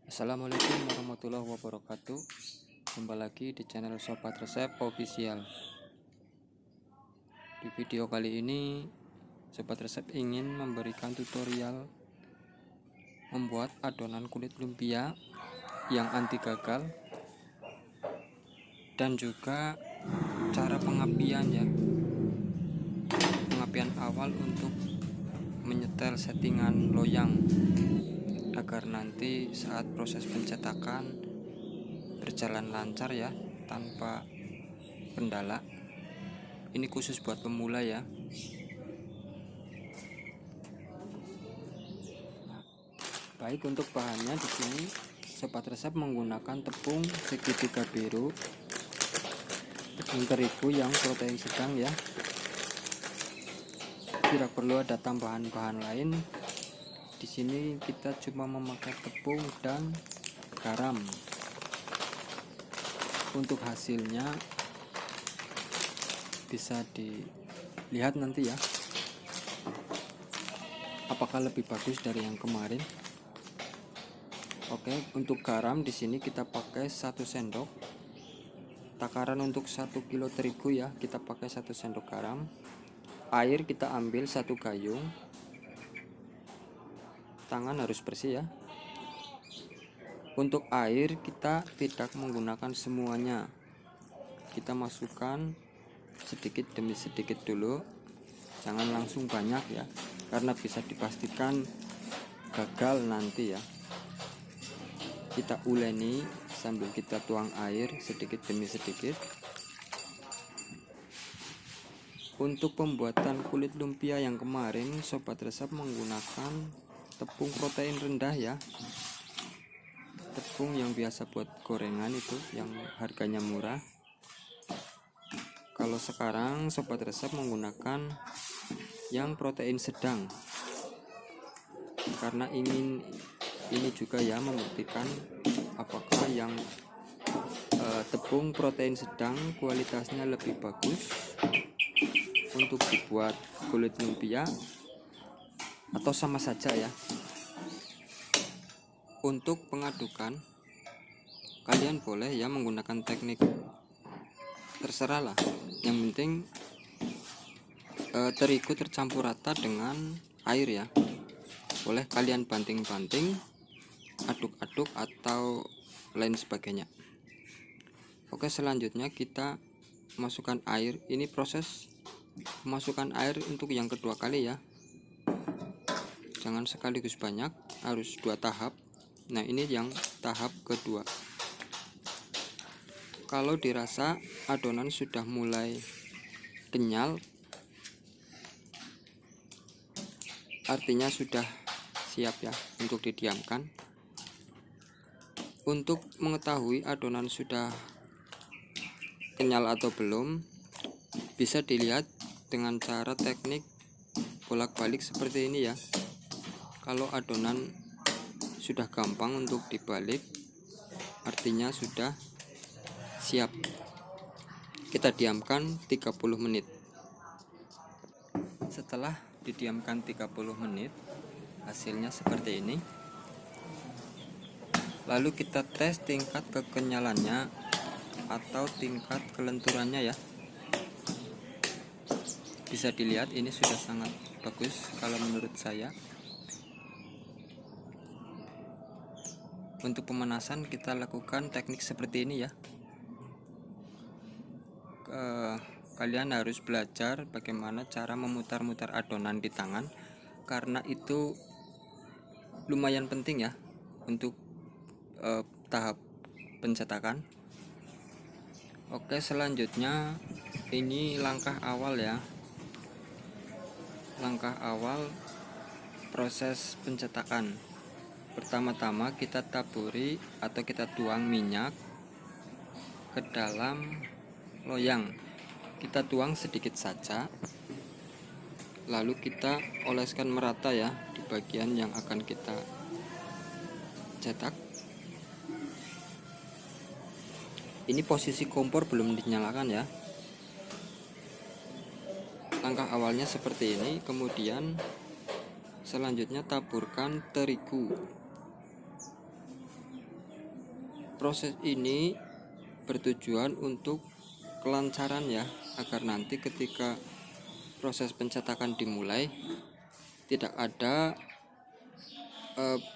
Assalamualaikum warahmatullahi wabarakatuh. Jumpa lagi di channel Sobat Resep Official. Di video kali ini Sobat Resep ingin memberikan tutorial membuat adonan kulit lumpia yang anti gagal dan juga cara pengapian pengapian awal untuk menyetel settingan loyang agar nanti saat proses pencetakan berjalan lancar tanpa kendala. Ini khusus buat pemula ya. Baik, untuk bahannya di sini Sobat Resep menggunakan tepung segitiga biru, tepung terigu yang protein sedang ya. Tidak perlu ada tambahan bahan lain. Di sini kita cuma memakai tepung dan garam. Untuk hasilnya bisa dilihat nanti ya, apakah lebih bagus dari yang kemarin. Oke, untuk garam di sini kita pakai 1 sendok. Takaran untuk 1 kilo terigu ya, kita pakai 1 sendok garam. Air kita ambil 1 gayung. Tangan harus bersih ya. Untuk air kita tidak menggunakan semuanya. Kita masukkan sedikit demi sedikit dulu. Jangan langsung banyak ya, karena bisa dipastikan gagal nanti ya. Kita uleni sambil kita tuang air sedikit demi sedikit. Untuk pembuatan kulit lumpia yang kemarin Sobat Resep menggunakan tepung protein rendah ya, tepung yang biasa buat gorengan itu yang harganya murah. Kalau sekarang Sobat Resep menggunakan yang protein sedang, karena ingin ini juga ya membuktikan apakah yang tepung protein sedang kualitasnya lebih bagus untuk dibuat kulit lumpia atau sama saja ya. Untuk pengadukan kalian boleh ya menggunakan teknik terserah lah, yang penting terigu tercampur rata dengan air ya. Boleh kalian banting-banting, aduk-aduk atau lain sebagainya. Oke, selanjutnya kita masukkan air. Ini proses masukkan air untuk yang kedua kali ya, jangan sekaligus banyak, harus 2 tahap. Nah, ini yang tahap kedua. Kalau dirasa adonan sudah mulai kenyal, artinya sudah siap ya untuk didiamkan. Untuk mengetahui adonan sudah kenyal atau belum, bisa dilihat dengan cara teknik bolak-balik seperti ini ya. Kalau adonan sudah gampang untuk dibalik, artinya sudah siap. Kita diamkan 30 menit. Setelah didiamkan 30 menit, hasilnya seperti ini. Lalu kita tes tingkat kekenyalannya atau tingkat kelenturannya ya. Bisa dilihat ini sudah sangat bagus kalau menurut saya. Untuk pemanasan kita lakukan teknik seperti ini ya. Kalian harus belajar bagaimana cara memutar-mutar adonan di tangan, karena itu lumayan penting ya untuk tahap pencetakan. Oke, selanjutnya ini langkah awal ya. Langkah awal proses pencetakan. Pertama-tama kita taburi atau kita tuang minyak ke dalam loyang. Kita tuang sedikit saja, lalu kita oleskan merata ya di bagian yang akan kita cetak. Ini posisi kompor belum dinyalakan ya. Langkah awalnya seperti ini. Kemudian selanjutnya taburkan terigu. Proses ini bertujuan untuk kelancaran ya, agar nanti ketika proses pencetakan dimulai tidak ada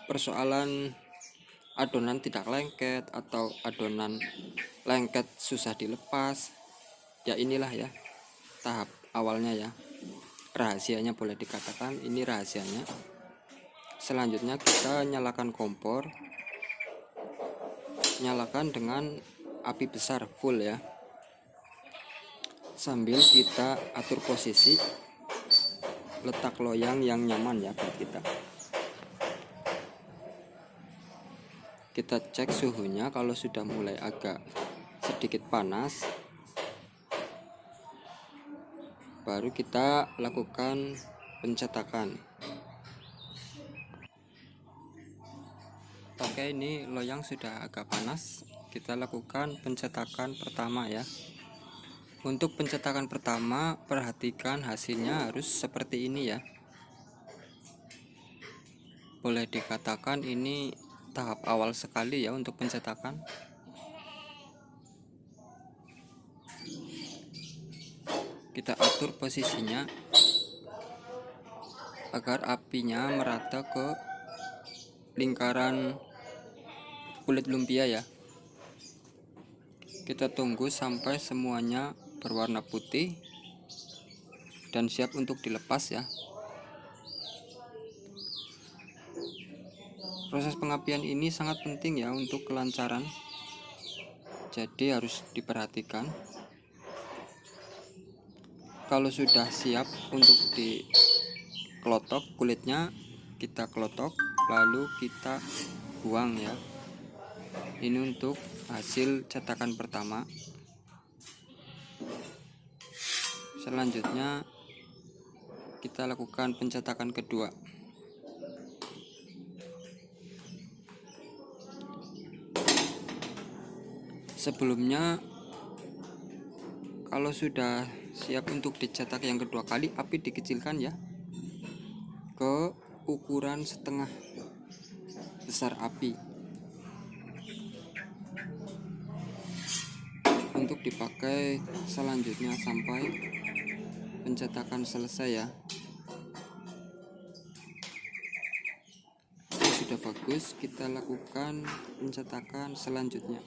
persoalan adonan tidak lengket atau adonan lengket susah dilepas. Ya inilah ya tahap awalnya ya, rahasianya boleh dikatakan ini rahasianya. Selanjutnya kita nyalakan kompor, nyalakan dengan api besar full ya, sambil kita atur posisi letak loyang yang nyaman ya buat kita. Kita cek suhunya, kalau sudah mulai agak sedikit panas baru kita lakukan pencetakan. Oke, ini loyang sudah agak panas, kita lakukan pencetakan pertama ya. Untuk pencetakan pertama perhatikan hasilnya harus seperti ini ya. Boleh dikatakan ini tahap awal sekali ya untuk pencetakan. Kita atur posisinya agar apinya merata ke lingkaran kulit lumpia ya. Kita tunggu sampai semuanya berwarna putih dan siap untuk dilepas ya. Proses pengapian ini sangat penting ya untuk kelancaran, jadi harus diperhatikan. Kalau sudah siap untuk dikelotok kulitnya, kita kelotok lalu kita buang ya. Ini untuk hasil cetakan pertama. Selanjutnya kita lakukan pencetakan kedua. Sebelumnya kalau sudah siap untuk dicetak yang kedua kali, api dikecilkan ya ke ukuran setengah besar api untuk dipakai selanjutnya sampai pencetakan selesai ya. Sudah bagus, kita lakukan pencetakan selanjutnya.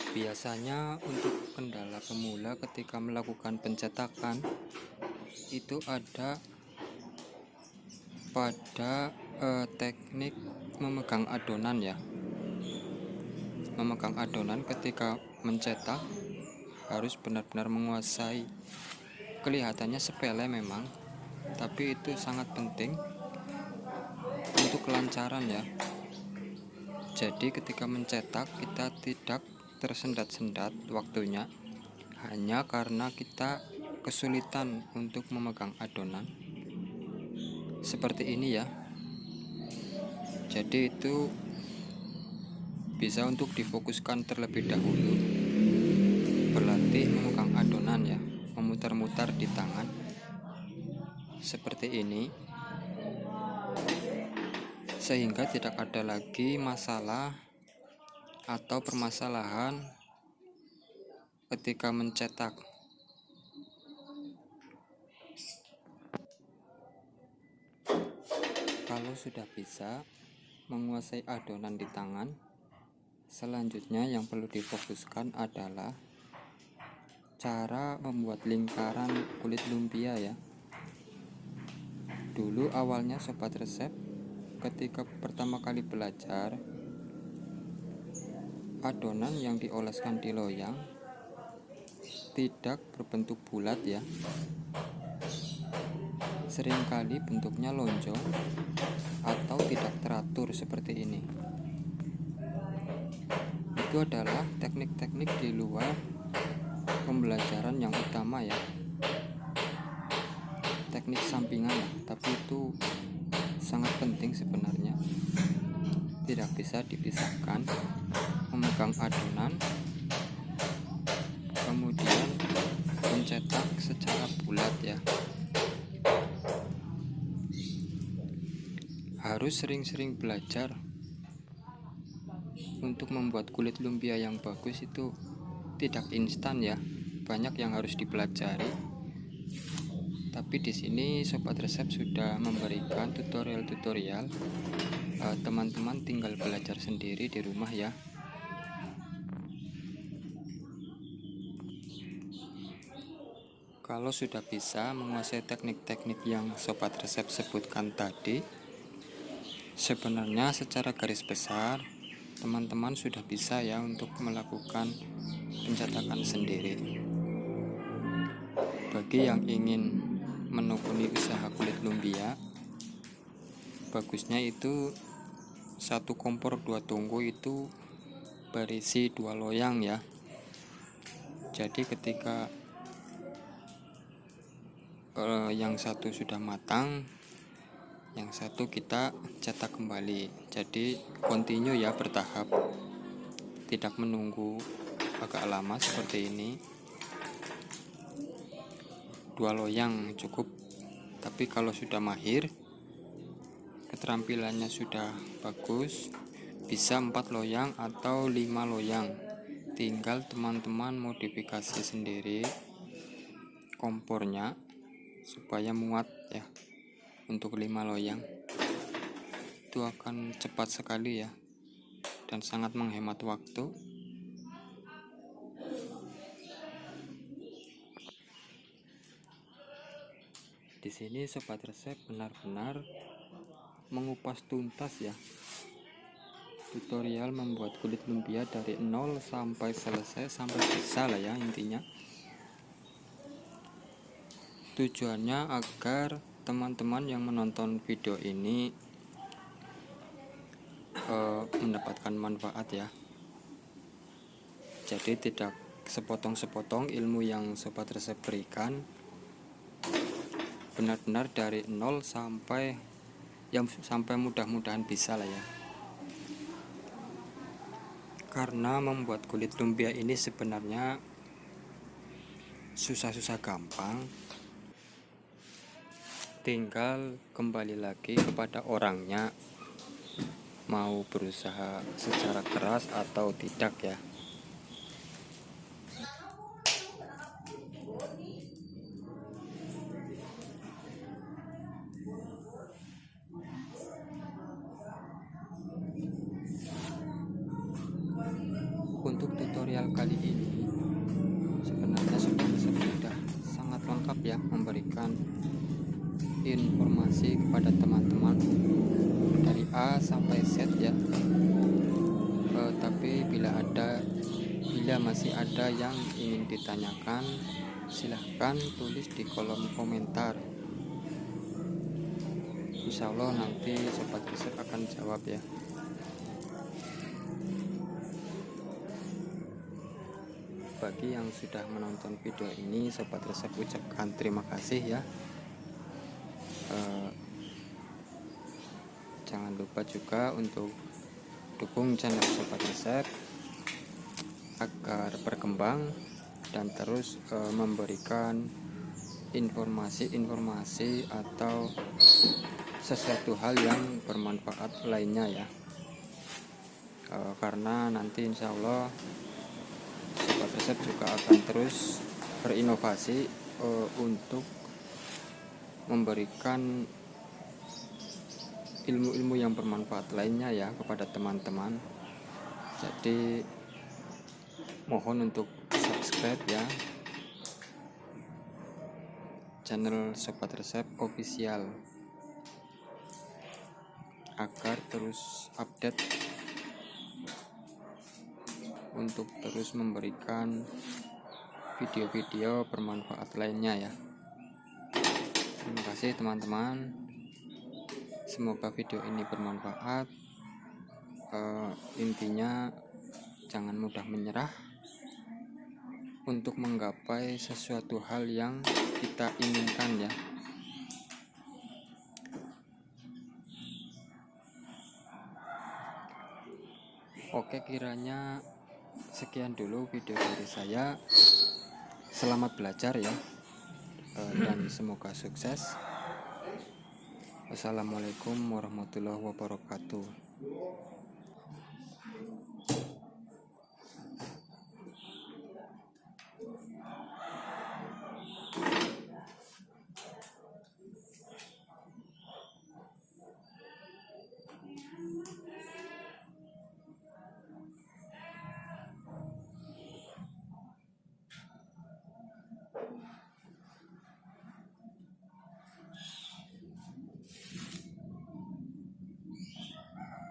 Biasanya untuk kendala pemula ketika melakukan pencetakan itu ada pada teknik memegang adonan ya. Memegang adonan ketika mencetak harus benar-benar menguasai. Kelihatannya sepele memang, tapi itu sangat penting untuk kelancaran ya. Jadi ketika mencetak kita tidak tersendat-sendat waktunya hanya karena kita kesulitan untuk memegang adonan seperti ini ya. Jadi itu bisa untuk difokuskan terlebih dahulu, berlatih memegang adonan ya, memutar-mutar di tangan seperti ini, sehingga tidak ada lagi masalah atau permasalahan ketika mencetak. Kalau sudah bisa menguasai adonan di tangan, selanjutnya yang perlu difokuskan adalah cara membuat lingkaran kulit lumpia ya. Dulu awalnya sobat resep ketika pertama kali belajar, adonan yang dioleskan di loyang tidak berbentuk bulat ya. Seringkali bentuknya lonjong atau tidak teratur seperti ini. Itu adalah teknik-teknik di luar pembelajaran yang utama ya. teknik sampingan ya, tapi itu sangat penting sebenarnya, tidak bisa dipisahkan. Memegang adonan, kemudian mencetak secara bulat ya. Harus sering-sering belajar untuk membuat kulit lumpia yang bagus. Itu tidak instan ya, banyak yang harus dipelajari. Tapi di sini Sobat Resep sudah memberikan tutorial-tutorial. Teman-teman tinggal belajar sendiri di rumah ya. Kalau sudah bisa menguasai teknik-teknik yang Sobat Resep sebutkan tadi, sebenarnya secara garis besar teman-teman sudah bisa ya untuk melakukan pencetakan sendiri. Bagi yang ingin menekuni usaha kulit lumpia, bagusnya itu satu kompor 2 tungku itu berisi 2 loyang ya. Jadi ketika yang satu sudah matang, yang satu kita cetak kembali. Jadi continue ya, bertahap, tidak menunggu agak lama seperti ini. 2 loyang cukup. Tapi kalau sudah mahir, keterampilannya sudah bagus, bisa 4 loyang atau 5 loyang. Tinggal teman-teman modifikasi sendiri kompornya supaya muat ya. Untuk 5 loyang itu akan cepat sekali ya, dan sangat menghemat waktu. Di sini Sobat Resep benar-benar mengupas tuntas ya tutorial membuat kulit lumpia dari nol sampai selesai, sampai bisa lah ya intinya. Tujuannya agar teman-teman yang menonton video ini mendapatkan manfaat ya. Jadi tidak sepotong-sepotong ilmu yang Sobat Resep berikan, benar-benar dari nol sampai mudah-mudahan bisa lah ya. Karena membuat kulit lumpia ini sebenarnya susah-susah gampang, tinggal kembali lagi kepada orangnya mau berusaha secara keras atau tidak ya. Untuk tutorial kali ini sebenarnya sudah sangat lengkap ya, memberikan informasi kepada teman-teman dari A sampai Z ya. Tapi bila masih ada yang ingin ditanyakan, silahkan tulis di kolom komentar. Insya Allah nanti Sobat Resep akan jawab ya. Bagi yang sudah menonton video ini, Sobat Resep ucapkan terima kasih ya. Jangan lupa juga untuk dukung channel Sobat Resep agar berkembang dan terus memberikan informasi-informasi atau sesuatu hal yang bermanfaat lainnya ya. Karena nanti insya Allah Sobat Resep juga akan terus berinovasi untuk memberikan ilmu-ilmu yang bermanfaat lainnya ya kepada teman-teman. Jadi mohon untuk subscribe ya channel Sobat Resep official agar terus update untuk terus memberikan video-video bermanfaat lainnya ya. Terima kasih teman-teman, semoga video ini bermanfaat. Intinya jangan mudah menyerah untuk menggapai sesuatu hal yang kita inginkan ya. Oke, kiranya sekian dulu video dari saya. Selamat belajar ya, dan semoga sukses. Wassalamualaikum warahmatullahi wabarakatuh.